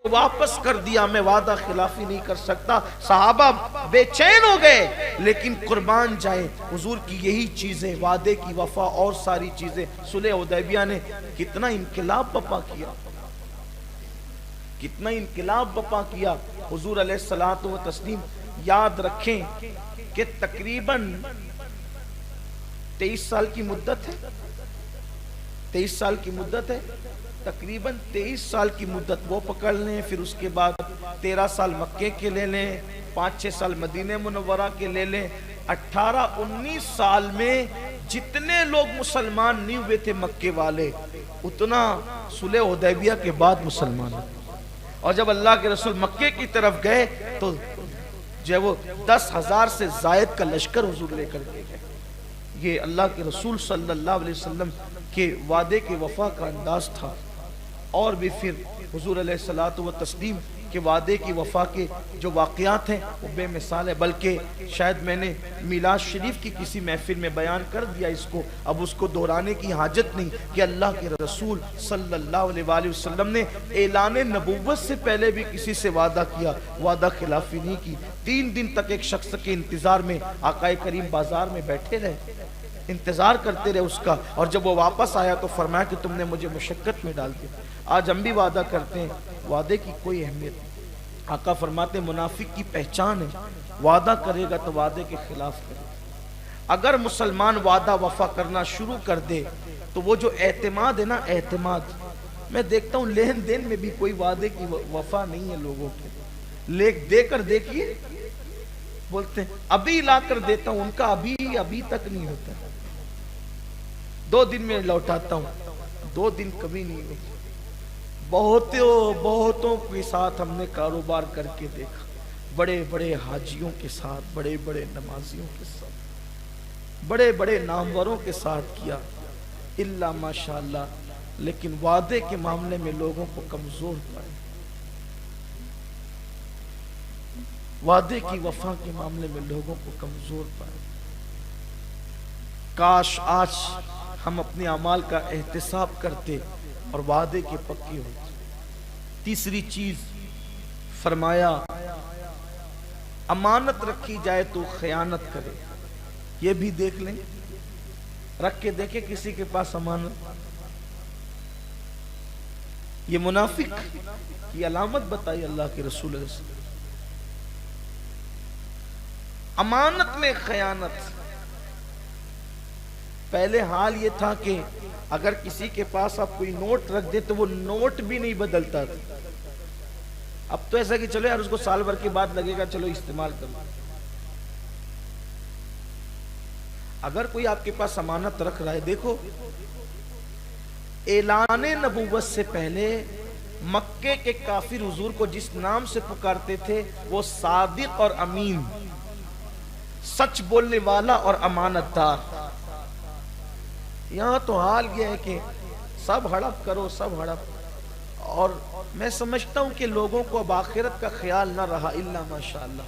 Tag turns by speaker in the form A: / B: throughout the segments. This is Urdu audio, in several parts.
A: واپس کر دیا، میں وعدہ خلافی نہیں کر سکتا۔ صحابہ بے چین ہو گئے، لیکن قربان جائے حضور کی یہی چیزیں، وعدے کی وفا اور ساری چیزیں۔ صلح حدیبیہ نے کتنا انقلاب برپا کیا، کتنا انقلاب برپا کیا۔ حضور علیہ الصلوۃ والتسلیم یاد رکھیں کہ تقریباً 23 سال کی مدت ہے، 23 سال کی مدت ہے، تقریباً 23 سال کی مدت وہ پکڑ لیں، پھر اس کے بعد 13 سال مکے کے لے لیں، 5-6 سال مدینہ منورہ کے لے لیں، 18-19 سال میں جتنے لوگ مسلمان نہیں ہوئے تھے مکے والے، اتنا صلح حدیبیہ کے بعد مسلمان ہوئے۔ اور جب اللہ کے رسول مکے کی طرف گئے تو جو ہے وہ 10,000 سے زائد کا لشکر حضور لے کر کے گئے۔ یہ اللہ کے رسول صلی اللہ علیہ وسلم کے وعدے کے وفا کا انداز تھا۔ اور بھی پھر حضور علیہ الصلوۃ والتسلیم کے وعدے کی وفا کے جو واقعات ہیں وہ بے مثال ہے، بلکہ شاید میں نے میلاد شریف کی کسی محفل میں بیان کر دیا اس کو، اب اس کو دہرانے کی حاجت نہیں کہ اللہ کے رسول صلی اللہ علیہ وآلہ وسلم نے اعلان نبوت سے پہلے بھی کسی سے وعدہ کیا، وعدہ خلافی نہیں کی۔ 3 دن تک ایک شخص کے انتظار میں آقا کریم بازار میں بیٹھے رہے، انتظار کرتے رہے اس کا، اور جب وہ واپس آیا تو فرمایا کہ تم نے مجھے مشقت میں ڈال دیا۔ آج ہم بھی وعدہ کرتے ہیں، وعدے کی کوئی اہمیت نہیں۔ آقا فرماتے ہیں منافق کی پہچان ہے وعدہ کرے گا تو وعدے کے خلاف کرے گا۔ اگر مسلمان وعدہ وفا کرنا شروع کر دے تو وہ جو اعتماد ہے نا، اعتماد، میں دیکھتا ہوں لین دین میں بھی کوئی وعدے کی وفا نہیں ہے لوگوں کے، لیک دے کر دیکھیے، بولتے ہیں ابھی لا کر دیتا ہوں، ان کا ابھی تک نہیں ہوتا، 2 دن میں لوٹاتا ہوں، 2 دن کبھی نہیں ہوتا۔ بہتوں کے ساتھ ہم نے کاروبار کر کے دیکھا، بڑے بڑے حاجیوں کے ساتھ، بڑے بڑے نمازیوں کے ساتھ، بڑے بڑے ناموروں کے ساتھ کیا، الا ماشاءاللہ، لیکن وعدے کے معاملے میں لوگوں کو کمزور پائے، وعدے کی وفا کے معاملے میں لوگوں کو کمزور پائے۔ کاش آج ہم اپنے اعمال کا احتساب کرتے اور وعدے کے پکے ہوتے۔ تیسری چیز فرمایا امانت رکھی جائے تو خیانت کرے، یہ بھی دیکھ لیں، رکھ کے دیکھیں کسی کے پاس امانت، یہ منافق کی علامت بتائی اللہ کے رسول علیہ السلام۔ امانت میں خیانت، پہلے حال یہ تھا کہ اگر کسی کے پاس آپ کوئی نوٹ رکھ دیں تو وہ نوٹ بھی نہیں بدلتا تھا، اب تو ایسا کہ چلو یار اس کو سال بھر کے بعد لگے گا، چلو استعمال کر لو۔ اگر کوئی آپ کے پاس امانت رکھ رہا ہے، دیکھو اعلان نبوت سے پہلے مکے کے کافر حضور کو جس نام سے پکارتے تھے وہ صادق اور امین، سچ بولنے والا اور امانت دار۔ یہاں تو حال یہ ہے کہ سب ہڑپ کرو، سب ہڑپ، اور میں سمجھتا ہوں کہ لوگوں کو اب آخرت کا خیال نہ رہا، الا ماشاءاللہ،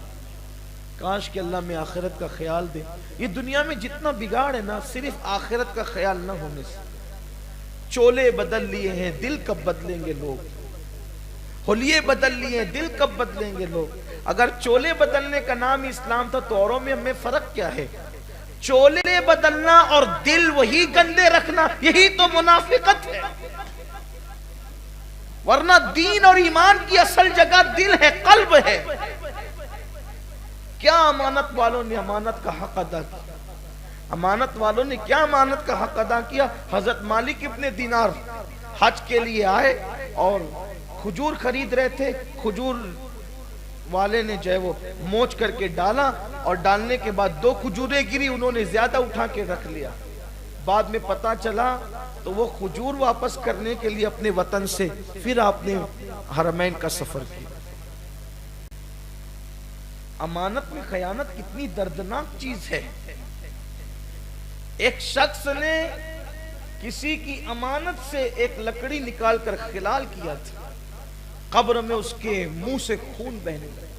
A: کاش کہ اللہ میں آخرت کا خیال دے۔ یہ دنیا میں جتنا بگاڑ ہے نا، صرف آخرت کا خیال نہ ہونے سے۔ چولے بدل لیے ہیں، دل کب بدلیں گے لوگ؟ حلیے بدل لیے ہیں، دل کب بدلیں گے لوگ؟ اگر چولے بدلنے کا نام اسلام تھا تو اوروں میں ہمیں فرق کیا ہے؟ چولے بدلنا اور دل وہی گندے رکھنا، یہی تو منافقت ہے۔ ورنہ دین اور ایمان کی اصل جگہ دل ہے، قلب ہے۔ کیا امانت والوں نے امانت کا حق ادا کیا؟ امانت والوں نے کیا امانت کا حق ادا کیا؟ حضرت مالک ابن دینار حج کے لیے آئے اور کھجور خرید رہے تھے، کھجور والے نے جو ہے وہ موچ کر کے ڈالا، اور ڈالنے کے بعد 2 کھجوریں گری، انہوں نے زیادہ اٹھا کے رکھ لیا۔ بعد میں پتا چلا تو وہ کھجور واپس کرنے کے لیے اپنے وطن سے پھر آپ نے حرمین کا سفر کیا۔ امانت میں خیانت کتنی دردناک چیز ہے۔ ایک شخص نے کسی کی امانت سے ایک لکڑی نکال کر خلال کیا تھا، قبر میں اس کے منہ سے خون بہنے لگا۔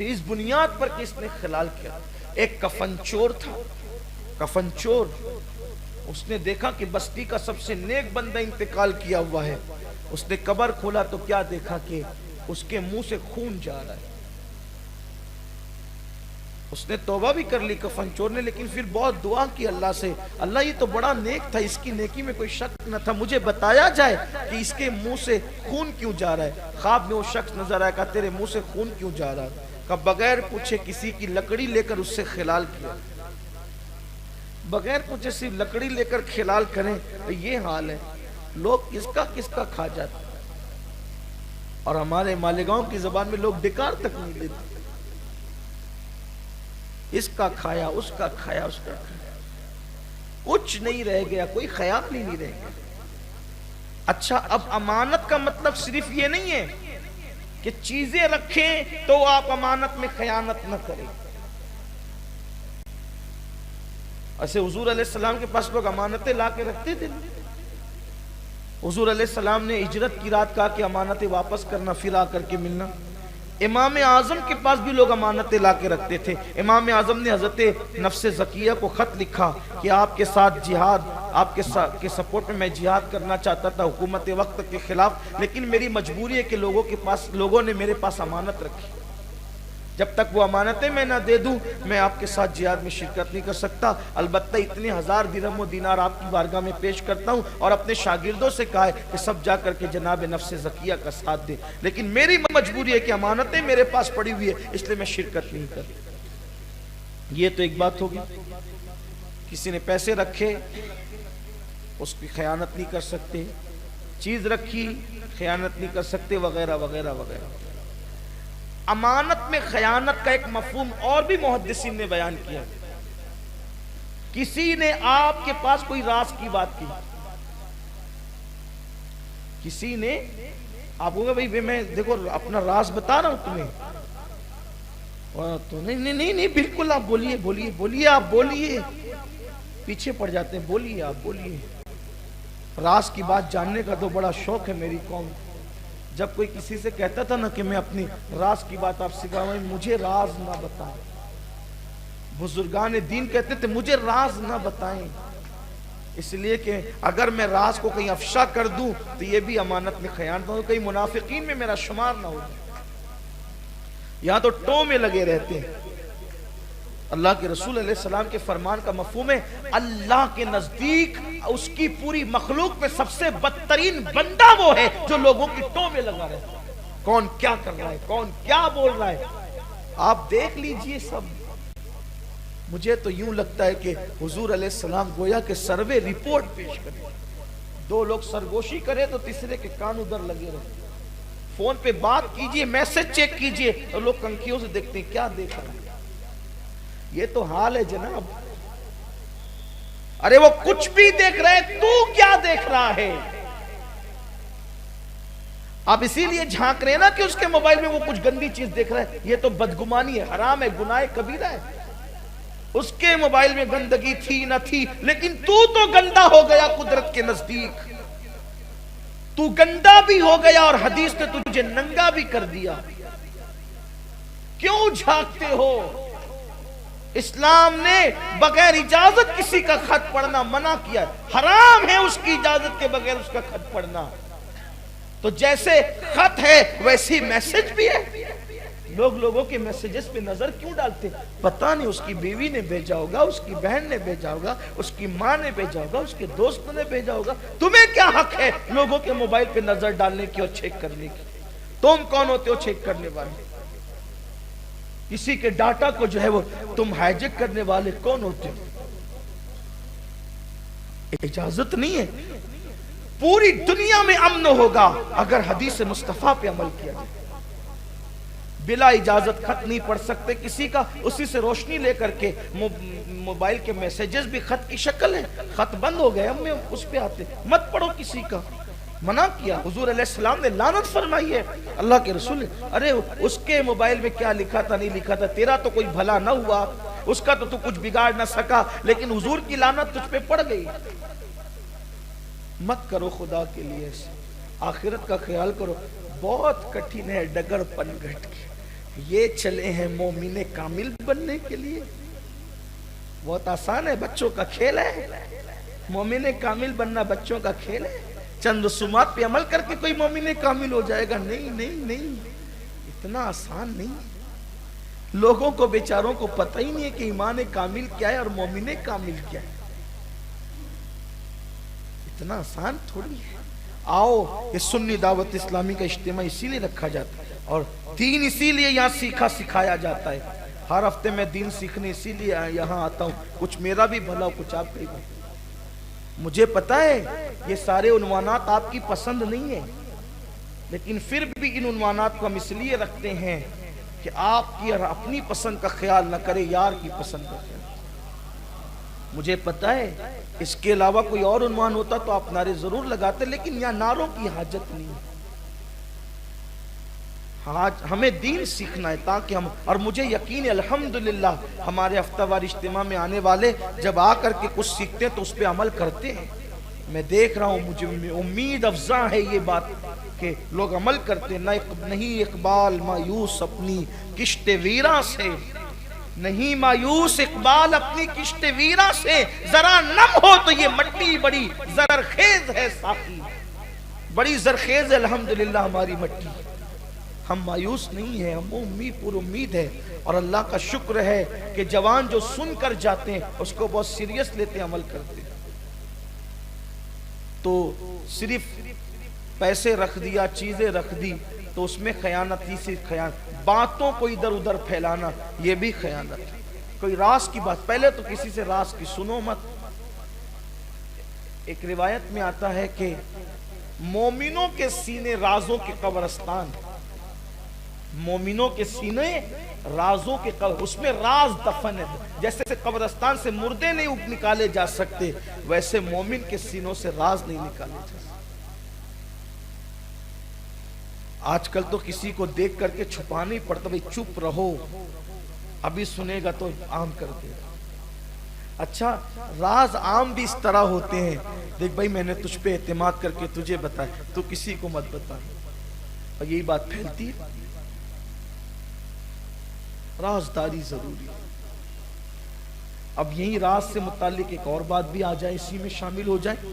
A: اس بنیاد پر کس نے خلال کیا؟ ایک کفن چور تھا، کفن چور، اس نے دیکھا کہ بستی کا سب سے نیک بندہ انتقال کیا ہوا ہے، اس نے قبر کھولا تو کیا دیکھا کہ اس کے منہ سے خون جا رہا ہے. اس نے توبہ بھی کر لی کفن چور نے، لیکن پھر بہت دعا کی اللہ سے، اللہ یہ تو بڑا نیک تھا، اس کی نیکی میں کوئی شک نہ تھا، مجھے بتایا جائے کہ اس کے منہ سے خون کیوں جا رہا ہے. خواب میں وہ شخص نظر آیا، کہا تیرے منہ سے خون کیوں جا رہا ہے؟ کہا بغیر پوچھے کسی کی لکڑی لے کر اس سے خلال کیا. بغیر پوچھے صرف لکڑی لے کر خلال کریں تو یہ حال ہے. لوگ کس کا کھا جاتے، اور ہمارے مالیگاؤں کی زبان میں لوگ ڈکار تک نہیں لیتے. اس کا کھایا، اس کا کھایا، اس کا کھایا، کچھ نہیں رہ گیا، کوئی خیال نہیں رہ گیا. اچھا، اب امانت کا مطلب صرف یہ نہیں ہے کہ چیزیں رکھیں تو آپ امانت میں خیانت نہ کریں. ایسے حضور علیہ السلام کے پاس لوگ امانتیں لا کے رکھتے تھے. حضور علیہ السلام نے ہجرت کی رات کہا کہ امانتیں واپس کرنا، پھر آ کر کے ملنا. امام اعظم کے پاس بھی لوگ امانتیں لا کے رکھتے تھے. امام اعظم نے حضرت نفس زکیہ کو خط لکھا کہ آپ کے ساتھ جہاد، آپ کے سپورٹ میں جہاد کرنا چاہتا تھا حکومت وقت کے خلاف، لیکن میری مجبوری ہے کہ لوگوں نے میرے پاس امانت رکھی. جب تک وہ امانتیں میں نہ دے دوں میں آپ کے ساتھ جہاد میں شرکت نہیں کر سکتا. البتہ اتنے 1000 درہم و دینار آپ کی بارگاہ میں پیش کرتا ہوں، اور اپنے شاگردوں سے کہا ہے کہ سب جا کر کے جناب نفس زکیہ کا ساتھ دیں، لیکن میری مجبوری ہے کہ امانتیں میرے پاس پڑی ہوئی ہے، اس لیے میں شرکت نہیں کرتا. یہ تو ایک بات ہوگی. کسی نے پیسے رکھے، اس کی خیانت نہیں کر سکتے، چیز رکھی خیانت نہیں کر سکتے، وغیرہ وغیرہ وغیرہ. امانت میں خیانت کا ایک مفہوم اور بھی محدثین نے بیان کیا. کسی نے آپ کے پاس کوئی راز کی بات کی، کسی نے آپ کو کہا بھائی میں دیکھو اپنا راز بتا رہا ہوں تمہیں، تو نہیں بالکل آپ بولیے آپ بولیے، پیچھے پڑ جاتے ہیں، بولیے آپ بولیے. راز کی بات جاننے کا تو بڑا شوق ہے میری قوم. جب کوئی کسی سے کہتا تھا نا کہ میں اپنی راز کی بات آپ سے کہوں، مجھے راز نہ بتائیں. بزرگان دین کہتے تھے مجھے راز نہ بتائیں، اس لیے کہ اگر میں راز کو کہیں افشا کر دوں تو یہ بھی امانت میں خیانت ہو، کہیں منافقین میں میرا شمار نہ ہو. یہاں تو ٹو میں لگے رہتے ہیں. اللہ کے رسول علیہ السلام کے فرمان کا مفہوم ہے اللہ کے نزدیک اس کی پوری مخلوق میں سب سے بدترین بندہ وہ ہے جو لوگوں کی ٹو میں لگا رہتا ہے. کون کیا کر رہا ہے، کون کیا بول رہا ہے، آپ دیکھ لیجئے سب. مجھے تو یوں لگتا ہے کہ حضور علیہ السلام گویا کہ سروے رپورٹ پیش کریں. 2 لوگ سرگوشی کرے تو تیسرے کے کان ادھر لگے رہے. فون پہ بات کیجئے، میسج چیک کیجئے، اور لوگ کنکھیوں سے دیکھتے ہیں کیا دیکھ رہا ہے. یہ تو حال ہے جناب. ارے وہ کچھ بھی دیکھ رہے، تو کیا دیکھ رہا ہے؟ آپ اسی لیے جھانک رہے ہیں نا کہ اس کے موبائل میں وہ کچھ گندی چیز دیکھ رہا ہے. یہ تو بدگمانی ہے، حرام ہے، گناہ کبیرہ ہے. اس کے موبائل میں گندگی تھی نہ تھی، لیکن تو گندا ہو گیا قدرت کے نزدیک. تو گندا بھی ہو گیا اور حدیث نے تجھے ننگا بھی کر دیا. کیوں جھانکتے ہو؟ اسلام نے بغیر اجازت کسی کا خط پڑھنا منع کیا. حرام ہے اس کی اجازت کے بغیر اس کا خط پڑھنا. تو جیسے خط ہے ویسی میسج بھی ہے. لوگ لوگوں کے میسیجز پہ نظر کیوں ڈالتے؟ پتہ نہیں اس کی بیوی نے بھیجا ہوگا، اس کی بہن نے بھیجا ہوگا، اس کی ماں نے بھیجا ہوگا، اس کے دوستوں نے بھیجا ہوگا. تمہیں کیا حق ہے لوگوں کے موبائل پہ نظر ڈالنے کی اور چیک کرنے کی؟ تم کون ہوتے ہو چیک کرنے والے؟ کسی کے ڈاٹا کو جو ہے وہ تم ہائیجیک کرنے والے کون ہوتے ہو؟ اجازت نہیں ہے. پوری دنیا میں امن ہوگا اگر حدیث مصطفیٰ پہ عمل کیا جائے. بلا اجازت خط نہیں پڑھ سکتے کسی کا. اسی سے روشنی لے کر کے موبائل کے میسیجز بھی خط کی شکل ہے. خط بند ہو گئے، ہم اس پہ آتے، مت پڑھو کسی کا. منع کیا. حضور علیہ السلام نے لعنت فرمائی ہے. اللہ کے رسول نے ارے اس کے موبائل میں کیا لکھا تھا نہیں لکھا تھا، تیرا تو کوئی بھلا نہ ہوا، اس کا تو کچھ بگاڑ نہ سکا، لیکن حضور کی لعنت تجھ پہ پڑ گئی. مت کرو خدا کے لیے. آخرت کا خیال کرو. بہت کٹھن ہے ڈگر پن گھٹ کے. یہ چلے ہیں مومن کامل بننے کے لیے. بہت آسان ہے، بچوں کا کھیل ہے. مومن کامل بننا بچوں کا کھیل ہے. چند رسومات پہ عمل کر کے کوئی مومن کامل ہو جائے گا؟ نہیں نہیں نہیں، اتنا آسان نہیں۔ لوگوں کو بیچاروں کو پتہ ہی نہیں ہے کہ ایمان کامل کیا ہے اور مومن کامل کیا ہے، اتنا آسان تھوڑی ہے۔ آؤ، یہ سنی دعوت اسلامی کا اجتماع اسی لیے رکھا جاتا ہے اور دین اسی لیے یہاں سیکھا سکھایا جاتا ہے۔ ہر ہفتے میں دین سیکھنے اسی لیے یہاں آتا ہوں، کچھ میرا بھی بھلا ہو، کچھ آپ کا بھی بھلا۔ مجھے پتا ہے یہ سارے عنوانات آپ کی پسند نہیں ہیں، لیکن پھر بھی ان عنوانات کو ہم اس لیے رکھتے ہیں کہ آپ کی اور اپنی پسند کا خیال نہ کرے، یار کی پسند کا خیال۔ مجھے پتا ہے اس کے علاوہ کوئی اور عنوان ہوتا تو آپ نعرے ضرور لگاتے، لیکن یہاں نعروں کی حاجت نہیں ہے۔ ہمیں دین سیکھنا ہے تاکہ ہم، اور مجھے یقین ہے الحمدللہ ہمارے ہفتہ وار اجتماع میں آنے والے جب آ کر کے کچھ سیکھتے ہیں تو اس پہ عمل کرتے ہیں۔ میں دیکھ رہا ہوں، مجھے امید افزا ہے یہ بات کہ لوگ عمل کرتے ہیں۔ نہیں اقبال مایوس اپنی کشت ویراں سے، نہیں مایوس اقبال اپنی کشت ویراں سے، ذرا نم ہو تو یہ مٹی بڑی زرخیز ہے ساقی، بڑی زرخیز ہے الحمدللہ ہماری مٹی۔ ہم مایوس نہیں ہیں، ہم امید پر امید ہے، اور اللہ کا شکر ہے کہ جوان جو سن کر جاتے ہیں اس کو بہت سیریس لیتے ہیں، عمل کرتے ہیں۔ تو صرف پیسے رکھ دیا، چیزیں رکھ دی تو اس میں خیانت ہی سے خیانت، باتوں کو ادھر ادھر پھیلانا یہ بھی خیانت ہے۔ کوئی راز کی بات، پہلے تو کسی سے راز کی سنو مت۔ ایک روایت میں آتا ہے کہ مومنوں کے سینے رازوں کے قبرستان، مومنوں کے سینے رازوں کے قبر، اس میں راز دفن ہے۔ جیسے قبرستان سے مردے نہیں نکالے جا سکتے، ویسے مومن کے سینوں سے راز نہیں نکالے جا سکتے۔ آج کل تو کسی کو دیکھ کر کے چھپانا ہی پڑتا، بھئی چپ رہو، ابھی سنے گا تو عام کر دے گا۔ اچھا، راز عام بھی اس طرح ہوتے ہیں، دیکھ بھائی میں نے تجھ پہ اعتماد کر کے تجھے بتایا، تو کسی کو مت بتا، اور یہی بات پھیلتی ہے۔ رازداری ضروری ہے۔ اب یہی راز سے متعلق ایک اور بات بھی آ جائے، اسی میں شامل ہو جائے۔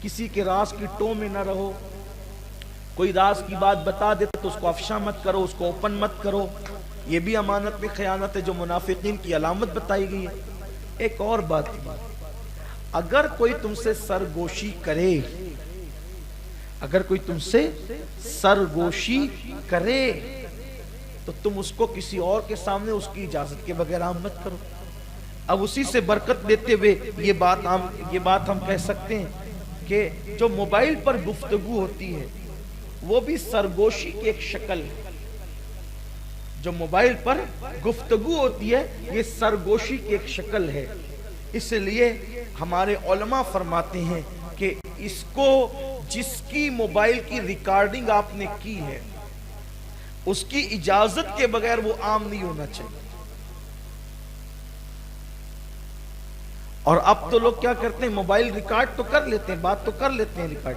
A: کسی کے راز کی ٹو میں نہ رہو، کوئی راز کی بات بتا دیتا تو اس کو افشا مت کرو، اس کو اوپن مت کرو، یہ بھی امانت میں خیانت ہے جو منافقین کی علامت بتائی گئی ہے۔ ایک اور بات، اگر کوئی تم سے سرگوشی کرے، اگر کوئی تم سے سرگوشی کرے تو تم اس کو کسی اور کے سامنے اس کی اجازت کے بغیر عام مت کرو۔ اب اسی سے برکت لیتے ہوئے یہ بات ہم کہہ سکتے ہیں کہ جو موبائل پر گفتگو ہوتی ہے وہ بھی سرگوشی کی ایک شکل ہے۔ جو موبائل پر گفتگو ہوتی ہے یہ سرگوشی کی ایک شکل ہے۔ اس لیے ہمارے علماء فرماتے ہیں کہ اس کو، جس کی موبائل کی ریکارڈنگ آپ نے کی ہے، اس کی اجازت کے بغیر وہ عام نہیں ہونا چاہیے۔ اور اب تو لوگ کیا کرتے ہیں، موبائل ریکارڈ تو کر لیتے ہیں، بات تو کر لیتے ہیں ریکارڈ،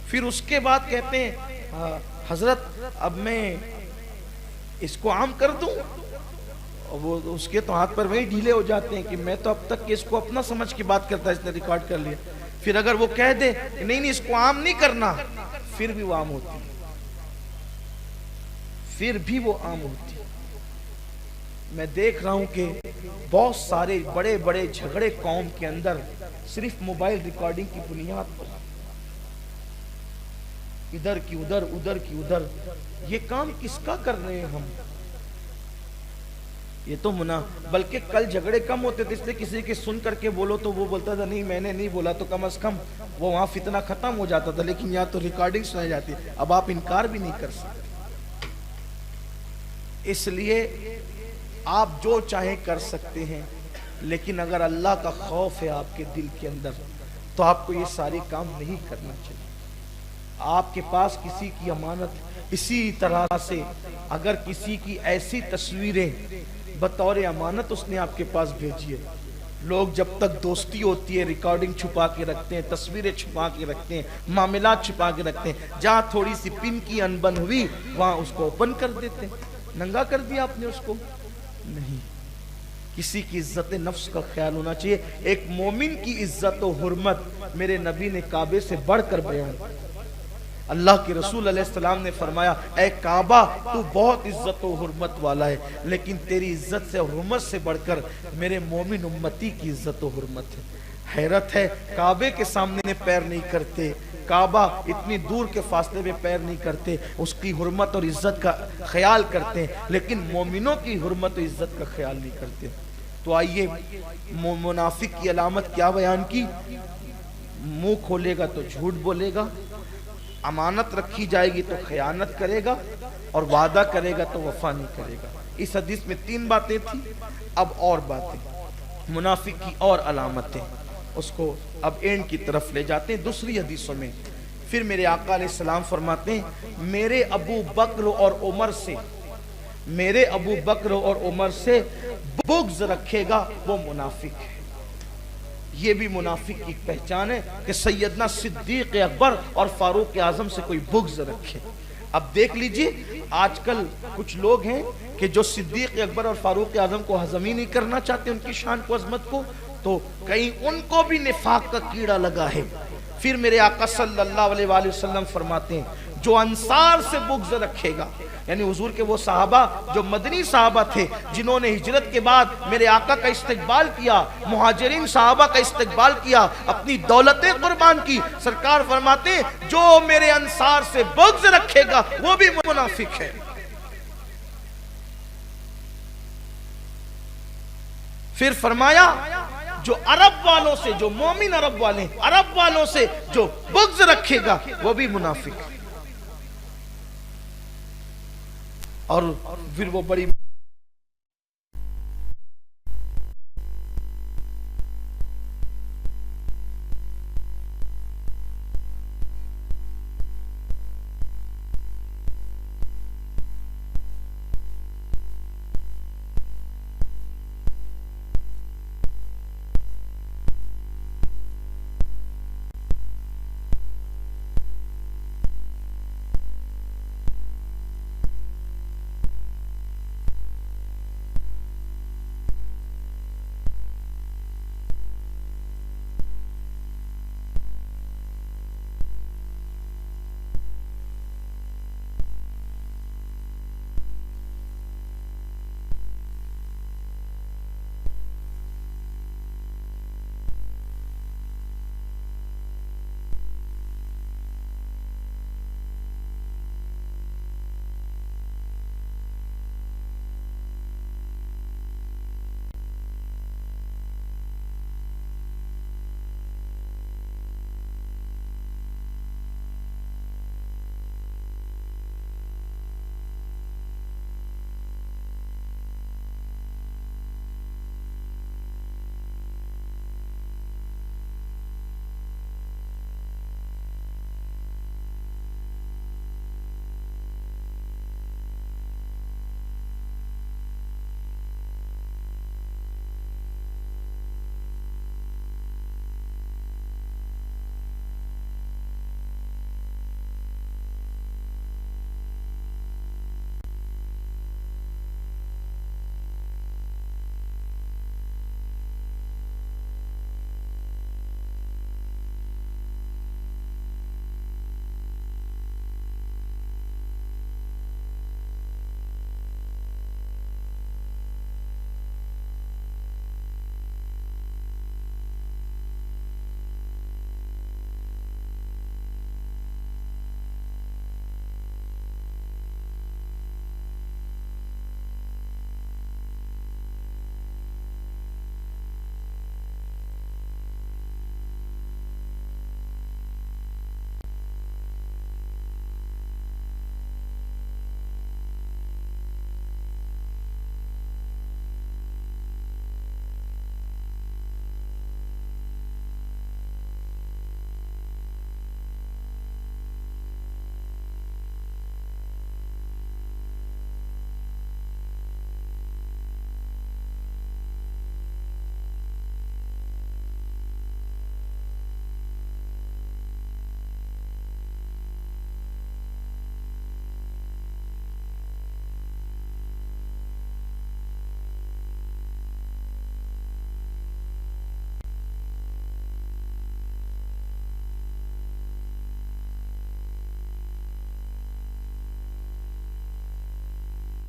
A: پھر اس کے بعد کہتے ہیں حضرت اب میں اس کو عام کر دوں، وہ اس کے تو ہاتھ پر وہی ڈھیلے ہو جاتے ہیں کہ میں تو اب تک کہ اس کو اپنا سمجھ کے بات کرتا ہے، اس نے ریکارڈ کر لیا۔ پھر اگر وہ کہہ دے نہیں اس کو عام نہیں کرنا، پھر بھی وہ عام ہوتی ہے، پھر بھی وہ عام ہوتی ہے۔ میں دیکھ رہا ہوں کہ بہت سارے بڑے بڑے جھگڑے قوم کے اندر صرف موبائل ریکارڈنگ کی بنیاد پر، ادھر کی ادھر، ادھر کی ادھر۔ یہ کام کس کا کر رہے ہیں ہم؟ یہ تو بلکہ کل جھگڑے کم ہوتے تھے، اس لیے کسی کے سن کر کے بولو تو وہ بولتا تھا نہیں میں نے نہیں بولا، تو کم از کم وہ وہاں فتنہ ختم ہو جاتا تھا۔ لیکن یہاں تو ریکارڈنگ سنائی جاتی ہے، اب آپ انکار بھی نہیں کر سکتے۔ اس لیے آپ جو چاہیں کر سکتے ہیں، لیکن اگر اللہ کا خوف ہے آپ کے دل کے اندر تو آپ کو یہ سارے کام نہیں کرنا چاہیے۔ آپ کے پاس کسی کی امانت، اسی طرح سے اگر کسی کی ایسی تصویریں بطور امانت اس نے آپ کے پاس بھیجی ہے، لوگ جب تک دوستی ہوتی ہے ریکارڈنگ چھپا کے رکھتے ہیں، تصویریں چھپا کے رکھتے ہیں، معاملات چھپا کے رکھتے ہیں، جہاں تھوڑی سی پن کی انبن ہوئی وہاں اس کو اوپن کر دیتے ہیں۔ ننگا کر دیا آپ نے اس کو؟ نہیں، کسی کی عزت نفس کا خیال ہونا چاہیے. ایک مومن کی عزت و حرمت میرے نبی نے کعبے سے بڑھ کر بیان. اللہ کے رسول علیہ السلام نے فرمایا اے کعبہ تو بہت عزت و حرمت والا ہے، لیکن تیری عزت سے حرمت سے بڑھ کر میرے مومن امتی کی عزت و حرمت ہے. حیرت ہے، کعبے کے سامنے پیر نہیں کرتے، کعبہ اتنی دور کے فاصلے میں پیر نہیں کرتے، اس کی حرمت اور عزت کا خیال کرتے ہیں، لیکن مومنوں کی حرمت و عزت کا خیال نہیں کرتے. تو آئیے منافق کی علامت کیا بیان کی؟ منہ کھولے گا تو جھوٹ بولے گا، امانت رکھی جائے گی تو خیانت کرے گا، اور وعدہ کرے گا تو وفا نہیں کرے گا. اس حدیث میں 3 باتیں تھیں. اب اور باتیں، منافق کی اور علامتیں، اس کو اب اینڈ کی طرف لے جاتے ہیں. دوسری حدیثوں میں پھر میرے آقا علیہ السلام فرماتے ہیں میرے ابو بکر اور عمر سے، میرے ابو بکر اور عمر سے بغض رکھے گا وہ منافق ہے. یہ بھی منافق کی پہچان ہے کہ سیدنا صدیق اکبر اور فاروق اعظم سے کوئی بغض رکھے. اب دیکھ لیجئے آج کل کچھ لوگ ہیں کہ جو صدیق اکبر اور فاروق اعظم کو ہضم ہی نہیں کرنا چاہتے، ان کی شان کو، عظمت کو، تو کہیں ان کو بھی نفاق کا کیڑا لگا ہے. پھر میرے آقا صلی اللہ علیہ وآلہ وسلم فرماتے ہیں جو انصار سے بغض رکھے گا، یعنی حضور کے وہ صحابہ جو مدنی صحابہ تھے جنہوں نے ہجرت کے بعد میرے آقا کا استقبال کیا، مہاجرین صحابہ کا استقبال کیا، اپنی دولتیں قربان کی، سرکار فرماتے ہیں جو میرے انصار سے بغض رکھے گا وہ بھی منافق ہے. پھر فرمایا جو عرب والوں سے، جو مومن عرب والے، عرب والوں سے جو بغض رکھے گا وہ بھی منافق ہے. اور پھر وہ بڑی